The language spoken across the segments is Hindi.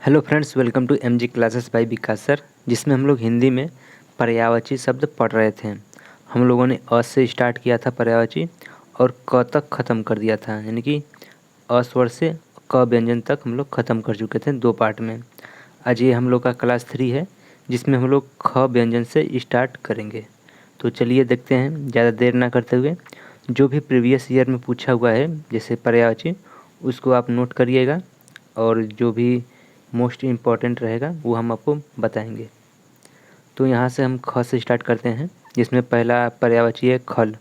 Hello friends, welcome to MG classes by Vikas sir, जिसमें हम लोग हिंदी में पर्यायवाची शब्द पढ़ रहे थे। हम लोगों ने अ से स्टार्ट किया था पर्यायवाची और क तक ख़त्म कर दिया था, यानी कि अ स्वर से क व्यंजन तक हम लोग ख़त्म कर चुके थे 2 पार्ट में। आज ये हम लोग का क्लास 3 है, जिसमें हम लोग ख व्यंजन से स्टार्ट करेंगे। तो चलिए देखते हैं, ज़्यादा देर ना करते हुए। जो भी प्रीवियस ईयर में पूछा हुआ है जैसे पर्यायवाची, उसको आप नोट करिएगा और जो भी मोस्ट इम्पॉर्टेंट रहेगा वो हम आपको बताएंगे। तो यहाँ से हम ख से स्टार्ट करते हैं, जिसमें पहला पर्यायवाची है खल।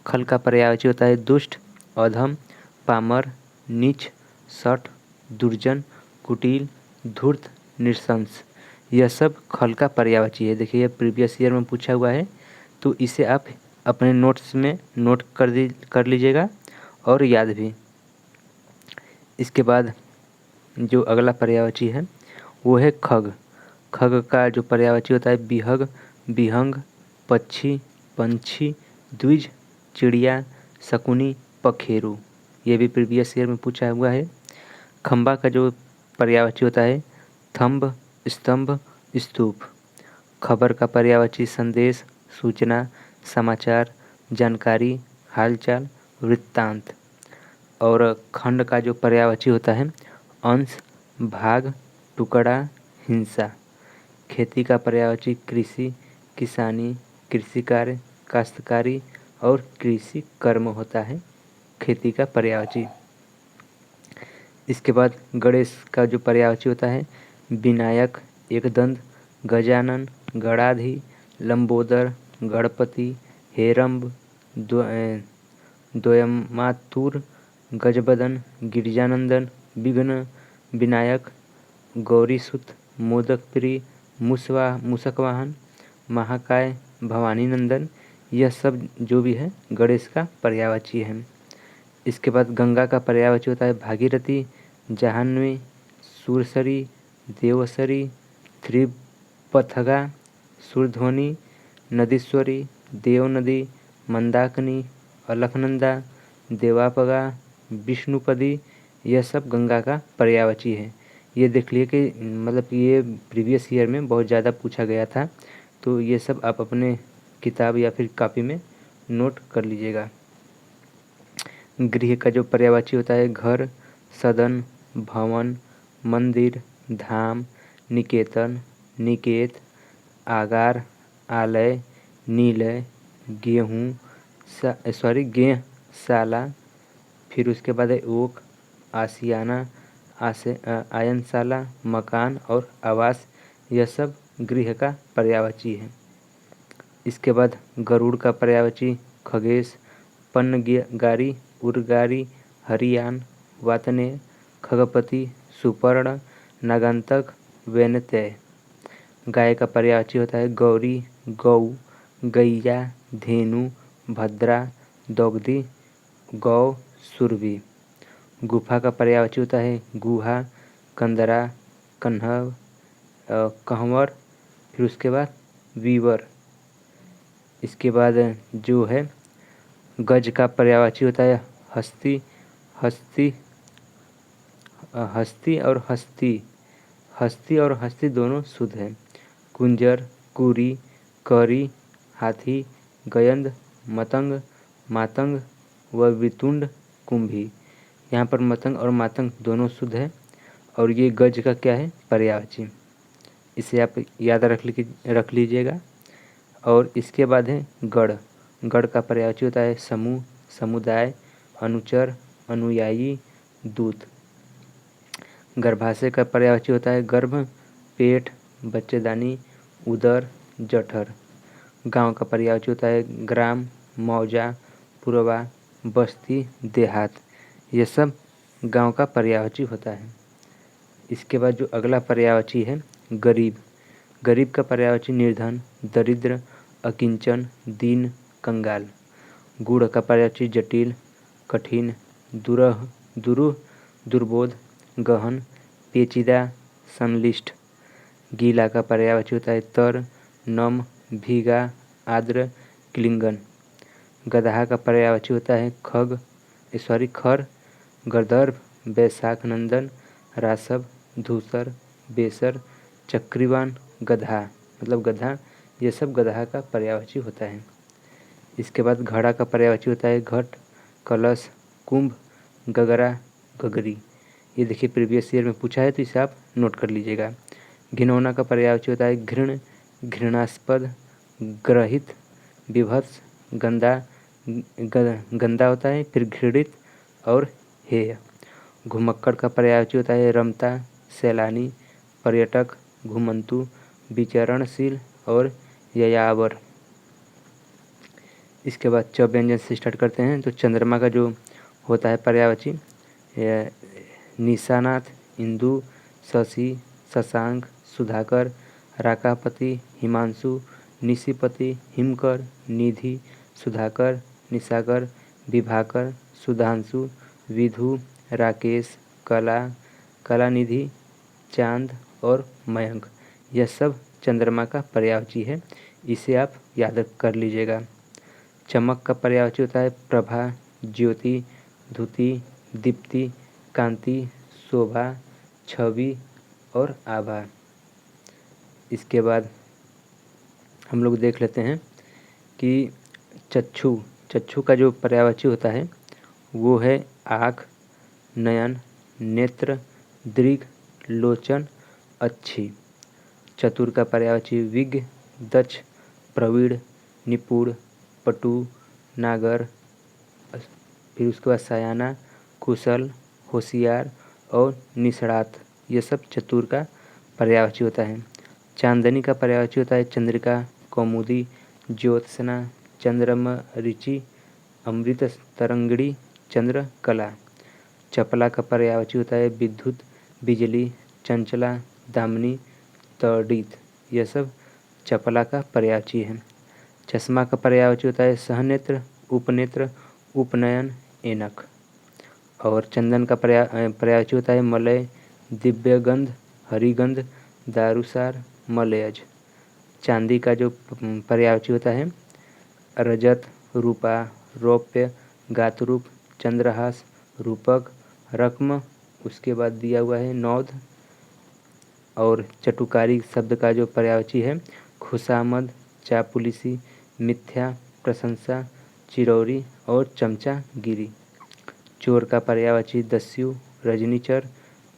खल का पर्यायवाची होता है दुष्ट, अधम, पामर, नीच, शठ, दुर्जन, कुटिल, धूर्त, नृशंस। यह सब खल का पर्यायवाची है। देखिए, यह प्रीवियस ईयर में पूछा हुआ है, तो इसे आप अपने नोट्स में नोट कर लीजिएगा और याद भी। इसके बाद जो अगला पर्यायवाची है वो है खग। खग का जो पर्यायवाची होता है बिहग, बिहंग, पक्षी, पंछी, द्विज, चिड़िया, शकुनी, पखेरु। ये भी प्रीवियस ईयर में पूछा हुआ है। खम्बा का जो पर्यायवाची होता है थंब, स्तंभ, स्तूप। खबर का पर्यायवाची संदेश, सूचना, समाचार, जानकारी, हालचाल, वृत्तांत। और खंड का जो पर्यायवाची होता है अंश, भाग, टुकड़ा, हिंसा। खेती का पर्यायवाची कृषि, किसानी, कृषि कार्य, काश्तकारी और कृषि कर्म होता है खेती का पर्यायवाची। इसके बाद गणेश का जो पर्यायवाची होता है विनायक, एकदंत, गजानन, गणाधि, लंबोदर, गणपति, हेरंब, द्वयमातुर, गजबदन, गिरिजानंदन, विघ्न विनायक, गौरीसुत, मोदकप्रिय, मूषकवाहन, महाकाय, भवानी नंदन। यह सब जो भी है गणेश का पर्यायवाची है। इसके बाद गंगा का पर्यायवाची होता है भागीरथी, जाह्नवी, सुरसरी, देवसरी, त्रिपथगा, सुरध्वनि, नदीश्वरी, देवनदी, मंदाकिनी, अलकनंदा, देवापगा, विष्णुपदी। यह सब गंगा का पर्यायवाची है। ये देख लिए कि मतलब ये प्रीवियस ईयर में बहुत ज़्यादा पूछा गया था, तो ये सब आप अपने किताब या फिर कॉपी में नोट कर लीजिएगा। गृह का जो पर्यायवाची होता है घर, सदन, भवन, मंदिर, धाम, निकेतन, निकेत, आगार, आलय, निलय, गेहशाला। फिर उसके बाद है ओक, आशियाना, आयनशाला, मकान और आवास। यह सब गृह का पर्यायवाची है। इसके बाद गरुड़ का पर्यायवाची खगेश, पन्नगारी, उर्गारी, हरियान, वातने, खगपति, सुपर्ण, नागांतक, वैनतेय। गाय का पर्यायवाची होता है गौरी, गौ, गैया, धेनु, भद्रा, दोग्धी, गौ, सुरभि। गुफा का पर्यायवाची होता है गुहा, कंदरा, कन्हव, कहवर। फिर उसके बाद वीवर। इसके बाद जो है गज का पर्यायवाची होता है हस्ती, हस्ती, हस्ती और हस्ती। हस्ती और हस्ती दोनों शुद्ध हैं। कुंजर, कुरी, करी, हाथी, गयंद, मतंग, मातंग व वितुंड, कुंभी। यहाँ पर मतंग और मातंग दोनों शुद्ध है और ये गज का क्या है पर्यायवाची। इसे आप याद रख लीजिएगा। और इसके बाद है गढ़। गढ़ का पर्यायवाची होता है समूह, समुदाय, अनुचर, अनुयायी, दूत। गर्भाशय का पर्यायवाची होता है गर्भ, पेट, बच्चेदानी, उदर, जठर। गांव का पर्यायवाची होता है ग्राम, मौजा, पुरवा, बस्ती, देहात। ये सब गांव का पर्यायवाची होता है। इसके बाद जो अगला पर्यायवाची है गरीब। गरीब का पर्यायवाची निर्धन, दरिद्र, अकिंचन, दीन, कंगाल। गूढ़ का पर्यायवाची जटिल, कठिन, दुरूह, दुर्बोध, गहन, पेचीदा, संलिष्ट। गीला का पर्यायवाची होता है तर, नम, भीगा, आर्द्र, क्लिंगन। गदहा का पर्यायवाची होता है खर, गंधर्व, वैशाख नंदन, रासव, धूसर, बेसर, चक्रीवान, गधा मतलब गधा, ये सब गधा का पर्यायवाची होता है। इसके बाद घड़ा का पर्यायवाची होता है घट, कलश, कुंभ, गगरा, गगरी। ये देखिए प्रीवियस ईयर में पूछा है तो इसे आप नोट कर लीजिएगा। घिनौना का पर्यायवाची होता है घृण, घृणास्पद, ग्रहित, विभत्स, गंदा, गंदा होता है, फिर घृणित और हेय। घुमक्कड़ का पर्यायवाची होता है रमता, सैलानी, पर्यटक, घुमंतु, विचरणशील और यायावर। इसके बाद च व्यंजन से स्टार्ट करते हैं। तो चंद्रमा का जो होता है पर्यायवाची, निशानाथ, इंदु, शशि, शशांक, सुधाकर, राकापति, हिमांशु, निशिपति, हिमकर, निधि, सुधाकर, निशाकर, विभाकर, सुधांशु, विधु, राकेश, कला, कलानिधि, चांद और मयंक। यह सब चंद्रमा का पर्यायवाची है, इसे आप याद कर लीजिएगा। चमक का पर्यायवाची होता है प्रभा, ज्योति, धुति, दीप्ति, कांति, शोभा, छवि और आभा। इसके बाद हम लोग देख लेते हैं कि चक्षु, चक्षु का जो पर्यायवाची होता है वो है आँख, नयन, नेत्र, दृग, लोचन, अच्छी। चतुर का पर्यायवाची विज्ञ, दक्ष, प्रवीण, निपुण, पटु, नागर, फिर उसके बाद सयाना, कुशल, होशियार और निष्णात। ये सब चतुर का पर्यायवाची होता है। चांदनी का पर्यायवाची होता है चंद्रिका, कौमुदी, ज्योत्सना, चंद्रमरीचि, अमृत तरंगिणी, चंद्रकला। चपला का पर्यायवाची होता है विद्युत, बिजली, चंचला, दामिनी, तड़ित। यह सब चपला का पर्यायवाची है। चश्मा का पर्यायवाची होता है सहनेत्र, उपनेत्र, उपनयन, ऐनक। और चंदन का पर्यायवाची होता है मलय, दिव्यगंध, हरिगंध, दारुसार, मलयज। चांदी का जो पर्यायवाची होता है रजत, रूपा, रौप्य, गातरूप, चंद्रहास, रूपक, रक्म। उसके बाद दिया हुआ है नौध। और चटुकारी शब्द का जो पर्यायवाची है खुशामद, चापुलिसी, मिथ्या, प्रशंसा, चिरौरी और चमचा गिरी। चोर का पर्यायवाची दस्यु, रजनीचर,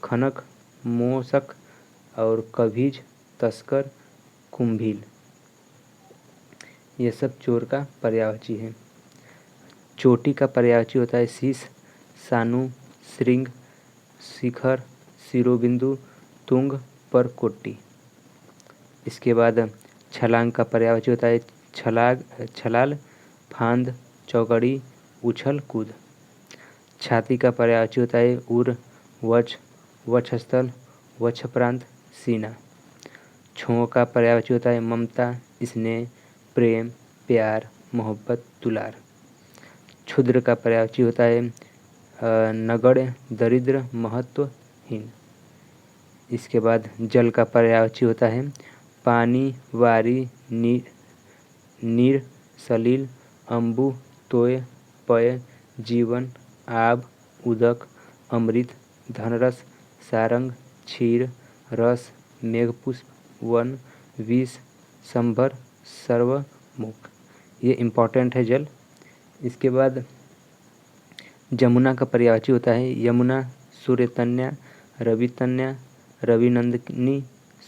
खनक, मोसक और कभीज, तस्कर, कुंभील। ये सब चोर का पर्यायवाची है। चोटी का पर्यायवाची होता है शीश, सानु, श्रृंग, शिखर, शिरोबिंदु, तुंग, परकोटी। इसके बाद छलांग का पर्यायवाची होता है छलाग, छलाल, फांद, चौकड़ी, उछल कूद। छाती का पर्यायवाची होता है उर, वक्ष, वक्षस्थल, वक्षप्रांत, सीना। छों का पर्यायवाची होता है ममता, स्नेह, प्रेम, प्यार, मोहब्बत, दुलार। क्षुद्र का पर्यायवाची होता है नगण्य, दरिद्र, महत्वहीन। इसके बाद जल का पर्यायवाची होता है पानी, वारी, नीर, सलिल, अम्बु, तोय, पय, जीवन, आब, उदक, अमृत, धनरस, सारंग, क्षीर, रस, मेघपुष्प, वन, विष, संभर, सर्वमुख। ये इम्पॉर्टेंट है जल। इसके बाद जमुना का पर्यायवाची होता है यमुना, सूर्यतन्या, रवितन्या, रविनंदिनी,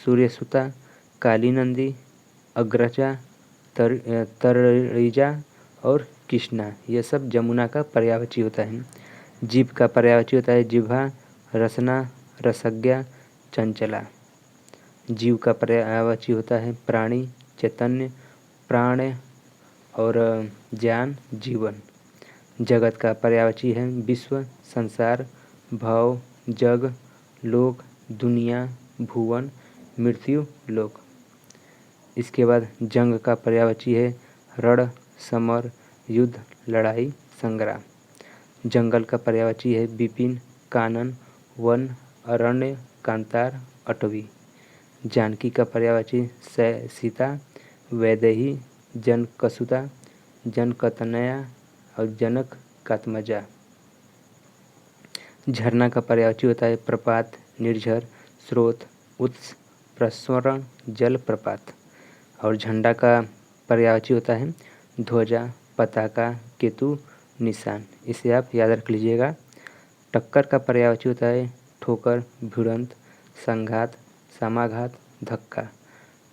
सूर्यसुता, कालीनंदी, अग्रजा, तरिजा और कृष्णा। यह सब जमुना का पर्यायवाची होता है। जीभ का पर्यायवाची होता है जिह्वा, रसना, रसज्ञा, चंचला। जीव का पर्यायवाची होता है प्राणी, चैतन्य, प्राण और ज्ञान, जीवन। जगत का पर्यायवाची है विश्व, संसार, भव, जग, लोक, दुनिया, भुवन, मृत्यु, लोक। इसके बाद जंग का पर्यायवाची है रण, समर, युद्ध, लड़ाई, संग्राम। जंगल का पर्यायवाची है विपिन, कानन, वन, अरण्य, कांतार, अटवी। जानकी का पर्यायवाची सीता, वैदेही, जनकसुता, जनकतनया और जनक कात्मजा। झरना का पर्यायवाची होता है प्रपात, निर्झर, स्रोत, उत्स, प्रस्वरण, जलप्रपात। और झंडा का पर्यायवाची होता है ध्वजा, पताका, केतु, निशान। इसे आप याद रख लीजिएगा। टक्कर का पर्यायवाची होता है ठोकर, भिड़ंत, संघात, समाघात, धक्का।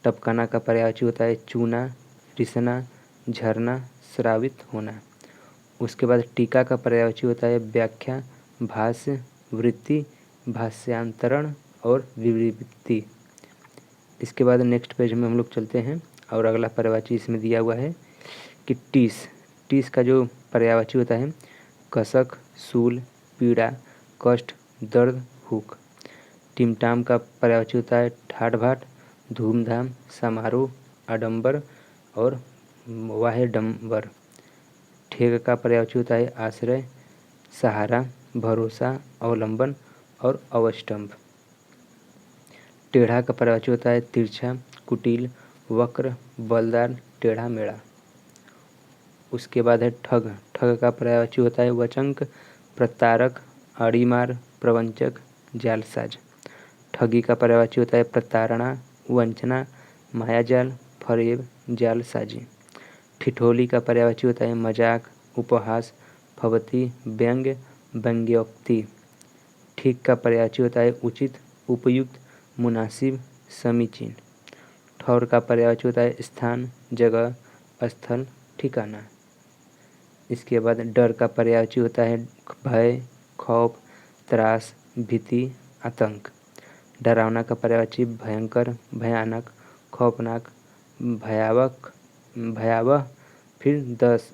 टपकाना का पर्यायवाची होता है चूना, रिसना, झरना, स्रावित होना। उसके बाद टीका का पर्यायवाची होता है व्याख्या, भाष्य, वृत्ति, भाष्यांतरण और विवृत्ति। इसके बाद नेक्स्ट पेज में हम लोग चलते हैं और अगला पर्यायवाची इसमें दिया हुआ है कि टीस। टीस का जो पर्यायवाची होता है कसक, सूल, पीड़ा, कष्ट, दर्द, हुक। टिमटाम का पर्यायवाची होता है ठाठ बाट, धूमधाम, समारोह, आडंबर और वाहेडंबर। ठेग का पर्यायवाची होता है आश्रय, सहारा, भरोसा, अवलंबन और अवस्टंभ। टेढ़ा का पर्यायवाची होता है तिरछा, कुटिल, वक्र, बलदार, टेढ़ा मेढ़ा। उसके बाद है ठग। ठग का पर्यायवाची होता है वचंक, प्रतारक, आड़ीमार, प्रवंचक, जालसाज। ठगी का पर्यायवाची होता है प्रताड़ना, वंचना, मायाजाल, फरेब, जालसाजी। ठिठोली का पर्यायवाची होता है मजाक, उपहास, फबती, व्यंग्य, व्यंग्योक्ति। ठीक का पर्यायवाची होता है उचित, उपयुक्त, मुनासिब, समीचीन। ठौर का पर्यायवाची होता है स्थान, जगह, स्थल, ठिकाना। इसके बाद डर का पर्यायवाची होता है भय, खौफ, त्रास, भीति, आतंक। डरावना का पर्यायवाची भयंकर, भयानक, खौफनाक, भयावह, भयावह, फिर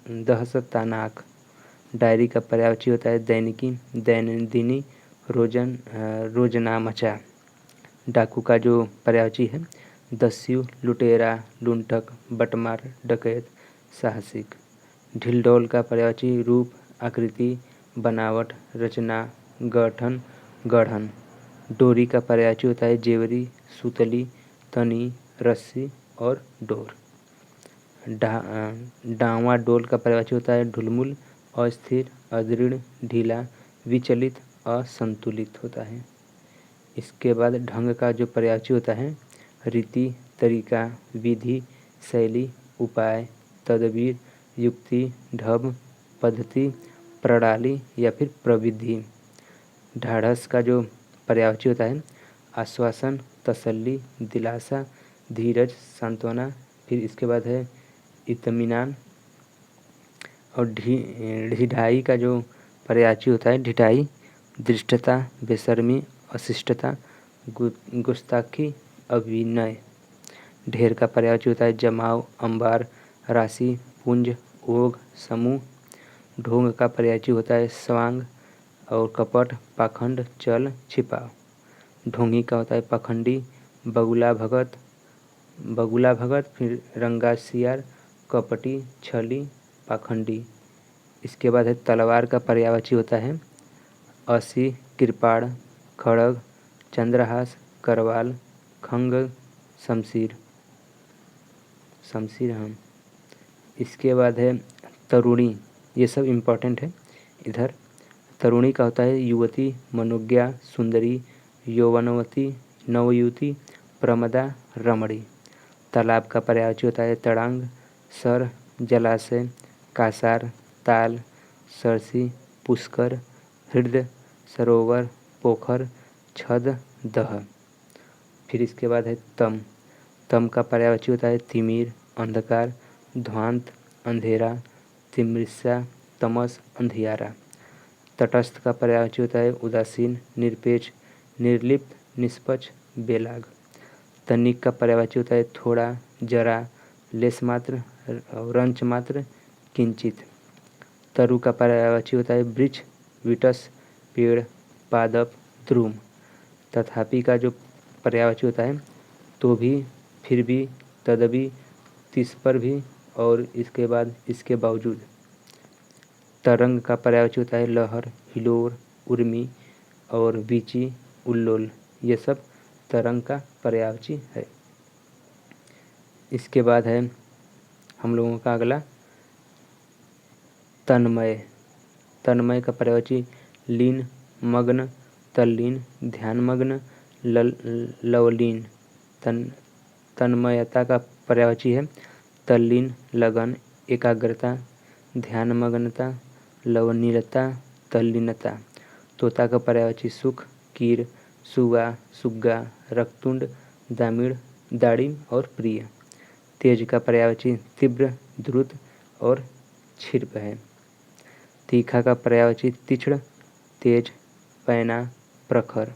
दहशतानाक। डायरी का पर्यायवाची होता है दैनिकी, दैनंदिनी, रोजनामचा। डाकू का जो पर्यायवाची है दस्यु, लुटेरा, लुंठक, बटमार, डकैत, साहसिक। ढिलडौल का पर्यायवाची रूप, आकृति, बनावट, रचना, गठन, गढ़न। डोरी का पर्यायवाची होता है जेवरी, सुतली, तनी, रस्सी और डोर। डांवा डोल का पर्यायवाची होता है ढुलमुल, अस्थिर, अदृढ़, ढीला, विचलित, असंतुलित होता है। इसके बाद ढंग का जो पर्यायवाची होता है रीति, तरीका, विधि, शैली, उपाय, तदबीर, युक्ति, ढब, पद्धति, प्रणाली या फिर प्रविधि। ढाढ़स का जो पर्यायवाची होता है आश्वासन, तसल्ली, दिलासा, धीरज, सांत्वना। फिर इसके बाद है इत्मीनान। और ढिढाई का जो पर्यायवाची होता है ढिठाई, धृष्टता, बेशर्मी, अशिष्टता, गुस्ताखी, अभिनय। ढेर का पर्यायवाची होता है जमाव, अंबार, राशि, पुंज, ओघ, समूह। ढोंग का पर्यायवाची होता है स्वांग और कपट, पाखंड, चल, छिपाव। ढोंगी का होता है पखंडी, बगुला भगत, फिर रंगासियार, कपटी, छली, पाखंडी। इसके बाद है तलवार का पर्यायवाची होता है असी, कृपाण, खड़ग, चंद्रहास, करवाल, खंग, शमशीर। हम। इसके बाद है तरुणी। ये सब इम्पोर्टेंट है इधर। तरुणी का होता है युवती, मनोज्ञा, सुंदरी, यौवनवती, नवयुवती, प्रमदा, रमणी। तालाब का पर्यायवाची होता है तड़ांग, सर, जलाशय, कासार, ताल, सरसी, पुष्कर, हृदय, सरोवर, पोखर, छद, दह। फिर इसके बाद है तम। तम का पर्यायवाची होता है तिमिर, अंधकार, ध्वांत, अंधेरा, तिमृसा, तमस, अंधियारा। तटस्थ का पर्यायवाची होता है उदासीन, निरपेक्ष, निर्लिप्त, निष्पक्ष, बेलाग। तनिक का पर्यायवाची होता है थोड़ा, जरा, लेस मात्र, रंच मात्र, किंचित। तरु का पर्यायवाची होता है वृक्ष, विटस, पेड़, पादप, ध्रुम। तथापि का जो पर्यायवाची होता है तो भी, फिर भी, तदपि, तिस पर भी और इसके बाद इसके बावजूद। तरंग का पर्यायवाची होता है लहर, हिलोर, उर्मी और बीची, उल्लोल। ये सब तरंग का पर्यायवाची है। इसके बाद है हम लोगों का अगला तन्मय। तन्मय का पर्यायवाची लीन, मग्न, तल्लीन, ध्यानमग्न, लवलीन। तन्मयता का पर्यायवाची है तल्लीन, लगन, एकाग्रता, ध्यानमग्नता, लवलीनता, तल्लीनता। तोता का पर्यायवाची सुख, कीर, सुगा, सुग्गा, रक्तुंड, दामिड़, दाड़िम और प्रिय। तेज का पर्यायवाची तीव्र, द्रुत और क्षिप्र है। तीखा का पर्यायवाची तीक्ष्ण, तेज, पैना, प्रखर।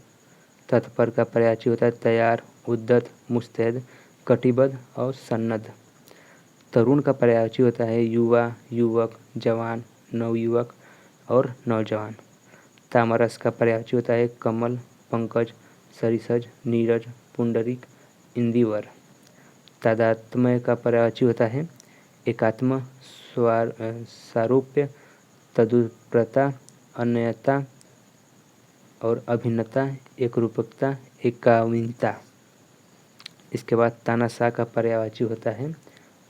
तत्पर का पर्यायवाची होता है तैयार, उद्यत, मुस्तैद, कटिबद्ध और सन्नद्ध। तरुण का पर्यायवाची होता है युवा, युवक, जवान, नवयुवक और नौजवान। तामरस का पर्यायवाची होता है कमल, पंकज, सरिसज, नीरज, पुंडरीक, इंदिवर। तादात्म्य का पर्यायवाची होता है एकात्म, सारूप्य, तदुपरता, अन्यता और अभिन्नता, एकरूपता, एकात्मता। इसके बाद तानाशाह का पर्यायवाची होता है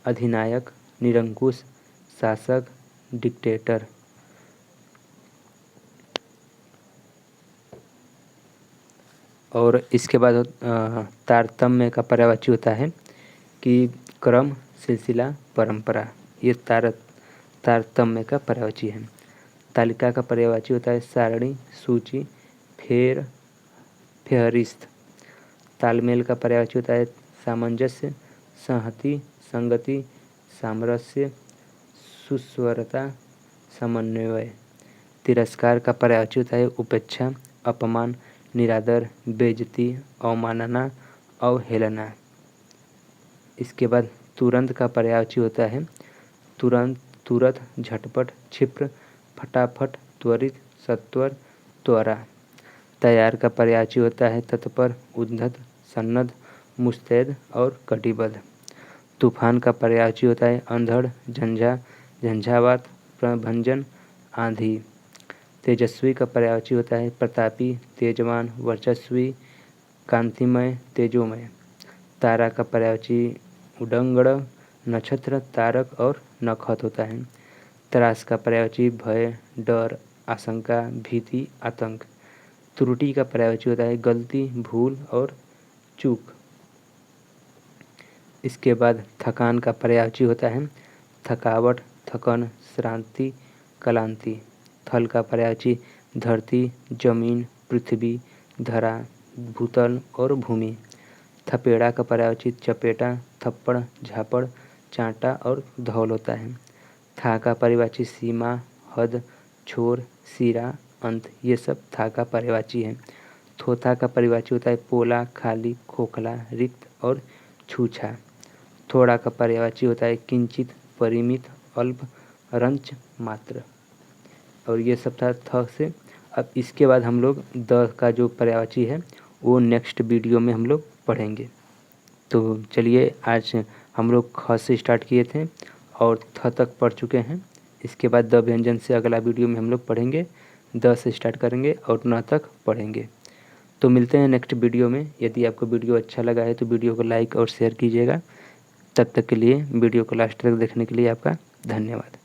अधिनायक, निरंकुश, शासक, डिक्टेटर। और इसके बाद तारतम्य का पर्यायवाची होता है कि क्रम, सिलसिला, परंपरा। ये तारतम्य का पर्यायवाची है। तालिका का पर्यायवाची होता है सारणी, सूची, फेहरिस्त। तालमेल का पर्यायवाची होता है सामंजस्य, संहति, संगति, सामरस्य, सुस्वरता, समन्वय। तिरस्कार का पर्यायवाची होता है उपेक्षा, अपमान, निरादर, बेइज्जती, अवमानना, अवहेलना। इसके बाद तुरंत का पर्यायवाची होता है तुरंत, तुरत, झटपट, क्षिप्र, फटाफट, त्वरित, सत्वर, त्वरा। तैयार का पर्यायवाची होता है तत्पर, उद्धत, सन्नद्ध, मुस्तैद और कटिबद्ध। तूफान का पर्यायवाची होता है अंधड़, झंझा, झंझावात, प्रभंजन, आंधी। तेजस्वी का पर्यायवाची होता है प्रतापी, तेजवान, वर्चस्वी, कांतिमय, तेजोमय। तारा का पर्यायवाची उडंगड़, नक्षत्र, तारक और नक्षत्र होता है। त्रास का पर्यायवाची भय, डर, आशंका, भीति, आतंक। त्रुटि का पर्यायवाची होता है गलती, भूल और चूक। इसके बाद थकान का पर्यायवाची होता है थकावट, थकन, श्रांति, क्लांति। थल का पर्यायवाची धरती, जमीन, पृथ्वी, धरा, भूतल और भूमि। थपेड़ा का पर्यायवाची चपेटा, थप्पड़, झापड़, चांटा और धौल होता है। था का पर्यायवाची सीमा, हद, छोर, सिरा, अंत। ये सब था का पर्यायवाची है। थोथा का पर्यायवाची होता है पोला, खाली, खोखला, रिक्त और छूछा। थोड़ा का पर्यायवाची होता है किंचित, परिमित, अल्प, रंच, मात्र। और ये सब था थ से। अब इसके बाद हम लोग द का जो पर्यायवाची है वो नेक्स्ट वीडियो में हम लोग पढ़ेंगे। तो चलिए आज हम लोग ख से स्टार्ट किए थे और थ तक पढ़ चुके हैं। इसके बाद द व्यंजन से अगला वीडियो में हम लोग पढ़ेंगे, द से स्टार्ट करेंगे और न तक पढ़ेंगे। तो मिलते हैं नेक्स्ट वीडियो में। यदि आपको वीडियो अच्छा लगा है तो वीडियो को लाइक और शेयर कीजिएगा। तब तक के लिए वीडियो को लास्ट तक देखने के लिए आपका धन्यवाद।